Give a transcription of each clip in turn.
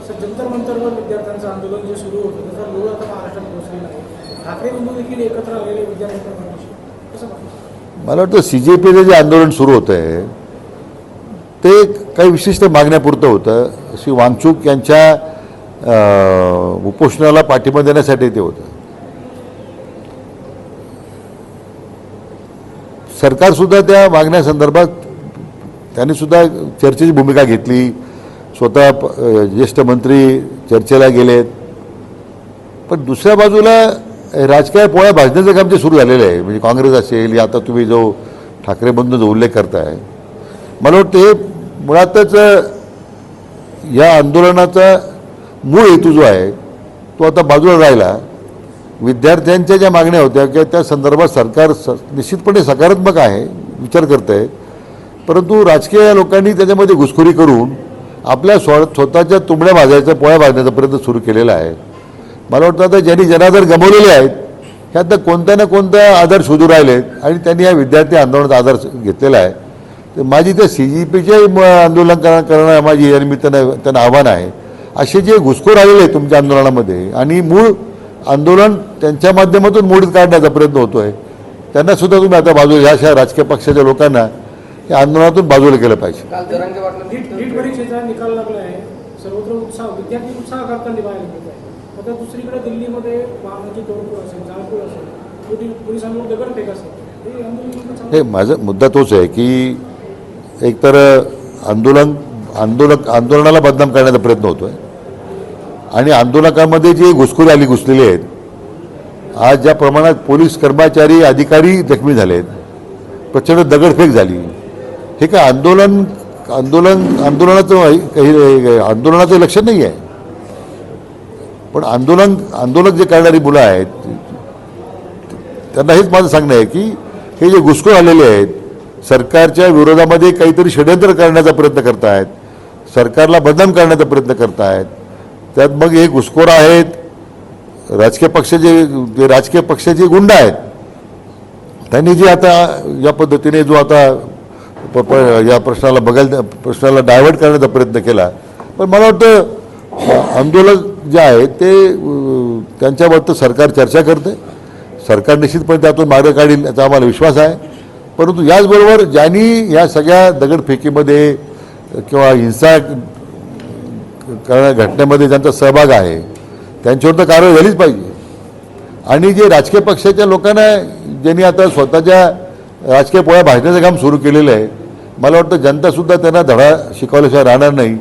जंतर मंतरवर विद्यार्थ्यांचं आंदोलन जे सुरू होतं त्याचा लोळ आता महाराष्ट्रात पोहोचलेला आहे. ठाकरे बंधू देखील एकत्र आलेले विद्यार्थ्यांच्या कसं पाहतो? मला वाटतं CJPचं जे आंदोलन सुरू होतं आहे ते काही विशिष्ट मागण्यापुरतं होतं. श्री वांगचूक यांच्या उपोषणाला पाठिंबा देण्यासाठी ते होतं. सरकारसुद्धा त्या मागण्यासंदर्भात त्यांनी सुद्धा चर्चेची भूमिका घेतली. स्वतः ज्येष्ठ मंत्री चर्चेला गेलेत. पण दुसऱ्या बाजूला राजकीय पोळ्या भाजण्याचं काम जे सुरू झालेलं आहे, म्हणजे काँग्रेस असेल या आता तुम्ही जो ठाकरे बंधूंचा उल्लेख करताय, मला वाटतं हे मुळातच या आंदोलनाचा मूळ हेतू जो आहे तो आता बाजूला राहिला. विद्यार्थ्यांच्या ज्या मागण्या होत्या की त्या संदर्भात सरकार निश्चितपणे सकारात्मक आहे, विचार करत आहे. परंतु राजकीय लोकांनी त्याच्यामध्ये घुसखोरी करून आपल्या स्वतःच्या तुंबड्या भाजायच्या पोळ्या भाजण्याचा प्रयत्न सुरू केलेला आहे. मला वाटतं आता ज्यांनी जनाधार गमावलेले आहेत ह्यात कोणत्या ना कोणत्या आधार शोधू राहिलेत आणि त्यांनी या विद्यार्थी आंदोलनाचा आधार घेतलेला आहे. तर माझी त्या CJPचे आंदोलन करणं माझी या निमित्तानं त्यांना आव्हान आहे. असे जे घुसखोर आलेले आहेत तुमच्या आंदोलनामध्ये आणि मूळ आंदोलन त्यांच्या माध्यमातून मोडीत काढण्याचा प्रयत्न होतो आहे, त्यांना सुद्धा तुम्ही आता बाजूला ह्या अशा राजकीय पक्षाच्या लोकांना या आंदोलनातून बाजूला केलं पाहिजे. नीट परीक्षेचा निकाल लागला आहे. सर्वत्र उत्साह, विद्यार्थी उत्साह करताना बाहेर येत आहे. आता दुसरीकडे दिल्लीमध्ये वाहनाची तोडफोड असेल, जाळपोळ असेल, पोलिसांवर दगडफेक असेल. हे माझा मुद्दा तोच आहे की एकतर आंदोलनाला बदनाम करण्याचा प्रयत्न होतो आहे आणि आंदोलकांमध्ये जे घुसखोरी घुसलेली आहेत, आज ज्या प्रमाणात पोलीस कर्मचारी अधिकारी जखमी झाले आहेत, प्रचंड दगडफेक झाली, हे काय आंदोलनाचं लक्षण नाही आहे. पण आंदोलक जे करणारी मुलं आहेत त्यांना हेच माझं सांगणं आहे की हे जे घुसखोर आलेले आहेत सरकारच्या विरोधामध्ये काहीतरी षड्यंत्र करण्याचा प्रयत्न करतायत, सरकारला बदनाम करण्याचा प्रयत्न करतायत. त्यात मग हे घुसखोर आहेत, राजकीय पक्षाचे गुंड आहेत, त्यांनी जे आता या पद्धतीने जो आता या प्रश्नाला डायव्हर्ट करण्याचा प्रयत्न केला. पण मला वाटतं आंदोलक जे आहेत ते त्यांच्याबाबत सरकार चर्चा करते, सरकार निश्चितपणे त्यातून मार्ग काढील याचा आम्हाला विश्वास आहे. परंतु याचबरोबर ज्यांनी या सगळ्या दगडफेकीमध्ये किंवा हिंसा घटनेमध्ये ज्यांचा सहभाग आहे त्यांच्यावर तर कारवाई झालीच पाहिजे. आणि जे राजकीय पक्षाच्या लोकांना ज्यांनी आता स्वतःच्या राजकीय पोळ्या भाजण्याचं काम सुरू केलेलं आहे, मला वाटतं जनतासुद्धा त्यांना धडा शिकवल्याशिवाय राहणार नाही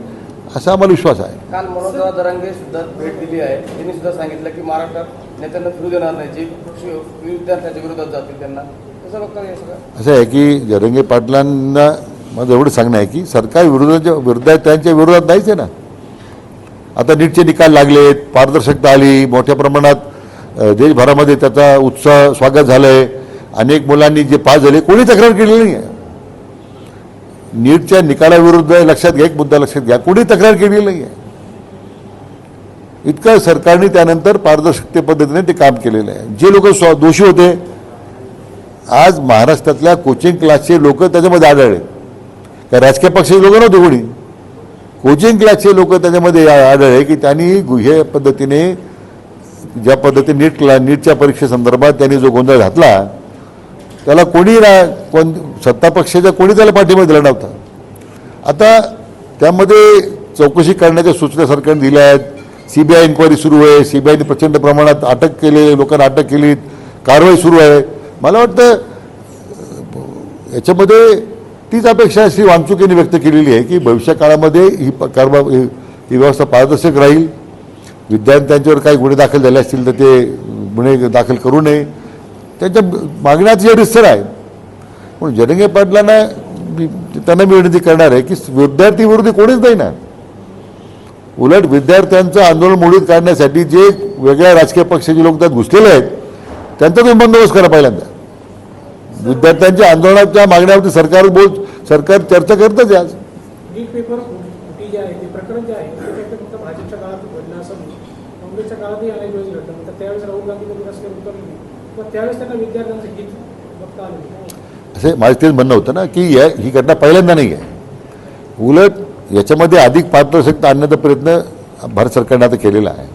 असा आम्हाला विश्वास आहे. काल मनोज जरांगे सुद्धा भेट दिली आहे. त्यांनी सुद्धा सांगितलं की महाराष्ट्रात नेत्यांना फिरू देणार नाही, जे विद्यार्थ्यांच्या विरोधात जातील त्यांना. कसं बघता हे सगळं? असं आहे की जरांगे पाटलांना माझं एवढं सांगणं आहे की सरकार विद्यार्थ्यांच्या विरोधात नाहीच आहे ना. आता नीटचे निकाल लागलेत, पारदर्शकता आली, मोठ्या प्रमाणात देशभरामध्ये त्याचा उत्साह स्वागत झालं आहे. अनेक मुलांनी जे पास झाले कोणी तक्रार केलेली नाही आहे. नीटच्या निकालाविरुद्ध लक्षात घ्या, एक मुद्दा लक्षात घ्या, कोणी तक्रार केलेली नाही आहे. इतकं सरकारने त्यानंतर पारदर्शकते पद्धतीने ते काम केलेलं आहे. जे लोक दोषी होते आज महाराष्ट्रातल्या कोचिंग क्लासचे लोक त्याच्यामध्ये आढळले. त्या राजकीय पक्षाचे लोक नव्हते, कोणी कोचिंग क्लासचे लोक त्याच्यामध्ये आढळले की त्यांनी हे पद्धतीने ज्या पद्धतीने नीटच्या परीक्षेसंदर्भात त्यांनी जो गोंधळ घातला त्याला सत्ता पक्षाच्या कोणी त्याला पाठिंबा दिला नव्हता. आता त्यामध्ये चौकशी करण्याच्या सूचना सरकारने दिल्या आहेत. CBI इन्क्वायरी सुरू आहे. CBIने प्रचंड प्रमाणात अटक केली, लोकांना अटक केली, कारवाई सुरू आहे. मला वाटतं याच्यामध्ये तीच अपेक्षा श्री वांगचूक यांनी व्यक्त केलेली आहे की भविष्य काळामध्ये ही व्यवस्था पारदर्शक राहील. विद्यार्थ्यांच्यावर काही गुन्हे दाखल झाले असतील तर ते गुन्हे दाखल करू नये, त्यांच्या मागण्याची रिसर आहे. पण जरांगे पाटलांना त्यांना मी विनंती करणार आहे की विद्यार्थी विरोधी कोणीच नाही ना. उलट विद्यार्थ्यांचं आंदोलन मोडीत काढण्यासाठी जे वेगळ्या राजकीय पक्षाचे लोक त्यात घुसलेले आहेत त्यांचा तुम्ही बंदोबस्त करा. पहिल्यांदा विद्यार्थ्यांच्या आंदोलनाच्या मागण्यावरती सरकार चर्चा करतच आज. नीट पेपर फुटी जे आहे ते प्रकरण जे आहे ते फक्त भाजपच्या काळात घडलं असं नाही, काँग्रेसच्या काळातही अनेक वेळेस घडलं. तर त्यावेळेस राहुल गांधी कधी रस्त्यावर उतरले नाही, पण त्यावेळेस त्यांना विद्यार्थ्यांचं हित बघता आलं नाही. असे माझं तेच म्हणणं होतं ना की ही घटना पहिल्यांदा नाही आहे. उलट याच्यामध्ये अधिक पारदर्शकता आणण्याचा प्रयत्न भारत सरकारने आता केलेला आहे.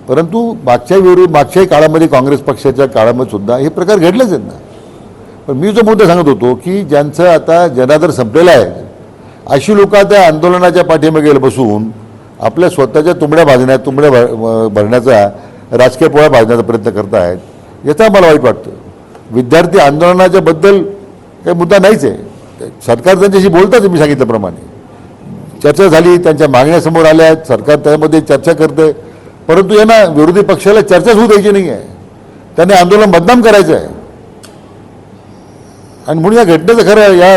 परंतु मागच्याही काळामध्ये काँग्रेस पक्षाच्या काळामध्ये सुद्धा हे प्रकार घडलेच आहेत ना. पण मी जो मुद्दा सांगत होतो की ज्यांचं आता जनादर संपलेला आहे, अशी लोक त्या आंदोलनाच्या पाठीमागे बसून आपल्या स्वतःच्या तुंबड्या भरण्याचा राजकीय पोळा भाजण्याचा प्रयत्न करत आहेत. याचा मला वाईट वाटतं. विद्यार्थी आंदोलनाच्या बद्दल काही मुद्दा नाहीच आहे. सरकार त्यांच्याशी बोलतात, मी सांगितल्याप्रमाणे चर्चा झाली, त्यांच्या मागण्या समोर आल्या आहेत, सरकार त्यामध्ये चर्चा करते. परंतु यांना विरोधी पक्षाला चर्चाच होऊ द्यायची नाही आहे. त्यांनी आंदोलन बदनाम करायचं आहे. आणि म्हणून या घटनेचं खरं या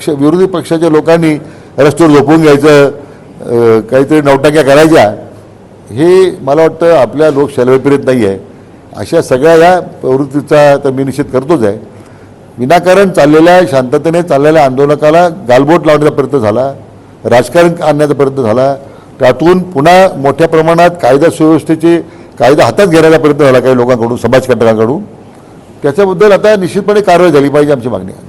विरोधी पक्षाच्या लोकांनी रस्त्यावर झोपून घ्यायचं, काहीतरी नवटाक्या करायच्या, हे मला वाटतं आपल्या लोकशाहीला प्रेरित नाही आहे. अशा सगळ्या या प्रवृत्तीचा तर मी निषेध करतोच आहे. विनाकारण चाललेल्या शांततेने चाललेल्या आंदोलकाला गालबोट लावण्याचा प्रयत्न झाला, राजकारण आणण्याचा प्रयत्न झाला, त्यातून पुन्हा मोठ्या प्रमाणात कायदा सुव्यवस्थेचे कायदा हातात घेण्याचा प्रयत्न झाला काही लोकांकडून, समाजकंटकांकडून. त्याच्याबद्दल आता निश्चितपणे कारवाई झाली पाहिजे, आमची मागणी आहे.